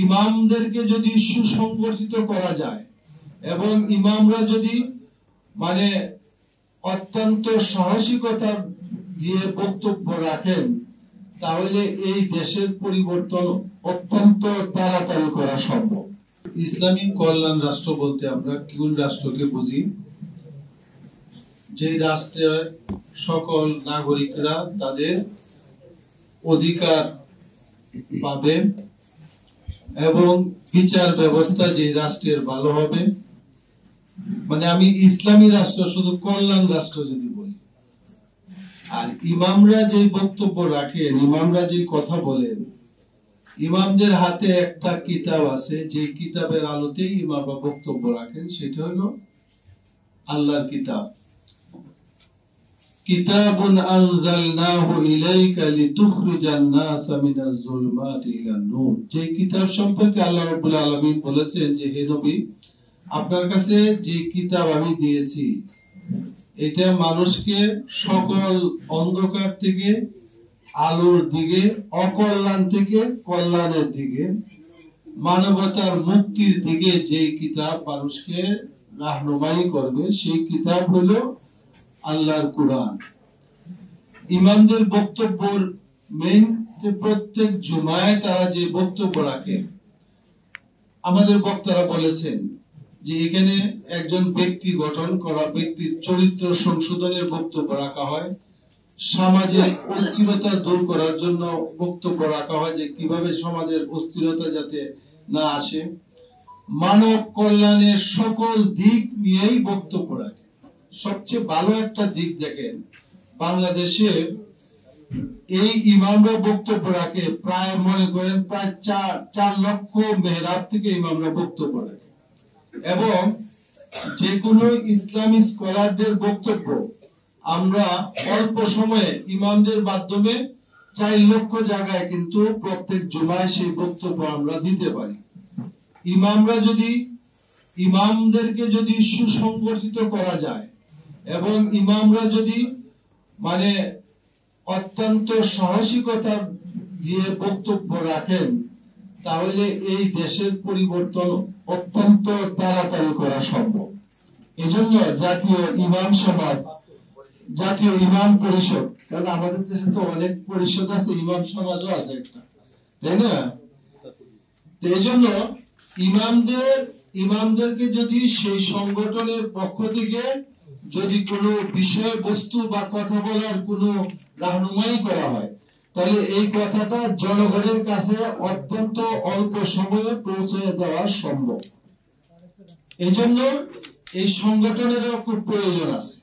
ইমামদেরকে যদি সুসংগঠিত করা যায় এবং ইমামরা যদি মানে অত্যন্ত সাহসিকতা দিয়ে বক্তব্য রাখেন, তাহলে এই দেশের পরিবর্তন অত্যন্ত তাড়াতাড়ি করা সম্ভব। ইসলামী কল্যাণ রাষ্ট্র বলতে আমরা কোন রাষ্ট্রকে বুঝি? যে রাষ্ট্রের সকল নাগরিকরা তাদের অধিকার পাবে এবং বিচার ব্যবস্থা যে রাষ্ট্রের ভালো হবে। মানে আমি ইসলামী রাষ্ট্র শুধু কল্যাণ রাষ্ট্র যদি বলি। আর ইমামরা যে বক্তব্য রাখেন, ইমামরা যে কথা বলেন, ইমামদের হাতে একটা কিতাব আছে, যে কিতাবের আলোতেই ইমামরা বক্তব্য রাখেন, সেটা হলো আল্লাহর কিতাব। কিতাবুন আনজালনাহু ইলাইকা লিতুখরিজান নাসা মিনাজ যুলমাতি ইলান নূর। যে কিতাব সম্পর্কে আল্লাহ রাব্বুল আলামিন বলেছেন যে হে নবী, আপনার কাছে যে কিতাব আমি দিয়েছি এটা মানুষকে সকল অন্ধকার থেকে আলোর দিকে, অকল্যাণ থেকে কল্যাণের দিকে, মানবতার মুক্তির দিকে যে কিতাব মানুষকে রাহনুমাই করবে, সেই কিতাব হলো আল্লাহর কোরআন। ইমামদের বক্তব্যের মেইন যে প্রত্যেক জুমায় তারা যে বক্তব্য রাখে, আমাদের বক্তারা বলেছেন যে এখানে একজন ব্যক্তি গঠন করা, ব্যক্তির চরিত্র সংশোধনের বক্তব্য রাখা হয়, সমাজের অস্থিরতা দূর করার জন্য বক্তব্য রাখা হয়, যে কিভাবে সমাজের অস্থিরতা যাতে না আসে, মানব কল্যাণের সকল দিক নিয়েই বক্তব্য রাখে। সবচেয়ে ভালো একটা দিক দেখেন, বাংলাদেশে এই ইমামরা বক্তব্য রাখে প্রায় মনে করেন প্রায় 4 লক্ষ মেহরাব থেকে ইমামরা বক্তব্য রাখে, এবং যে কোনো ইসলামী স্কলারদের বক্তব্য আমরা অল্প সময়ে ইমামদের মাধ্যমে 4 লক্ষ জায়গায় কিন্তু প্রত্যেক জুমায় সেই বক্তব্য আমরা দিতে পারি। ইমামদেরকে যদি সুসংগঠিত করা যায় এবং ইমামরা যদি মানে অত্যন্ত সাহসিকতা দিয়ে বক্তব্য রাখেন, তাহলে এই দেশের পরিবর্তন অত্যন্ত তাড়াতাড়ি করা সম্ভব। এজন্য জাতীয় ইমাম সমাজ, জাতীয় ইমাম পরিষদ, কারণ আমাদের দেশে তো অনেক পরিষদ আছে, ইমাম সমাজও আছে একটা, তাই না? এই জন্য ইমামদেরকে যদি সেই সংগঠনের পক্ষ থেকে যদি কোনো বিষয়বস্তু বা কথা বলার কোনো রাহনুমাই করা হয়, তাহলে এই কথাটা জনগণের কাছে অত্যন্ত অল্প সময়ে পৌঁছে দেওয়া সম্ভব। এই জন্য এই সংগঠনেরও খুব প্রয়োজন আছে।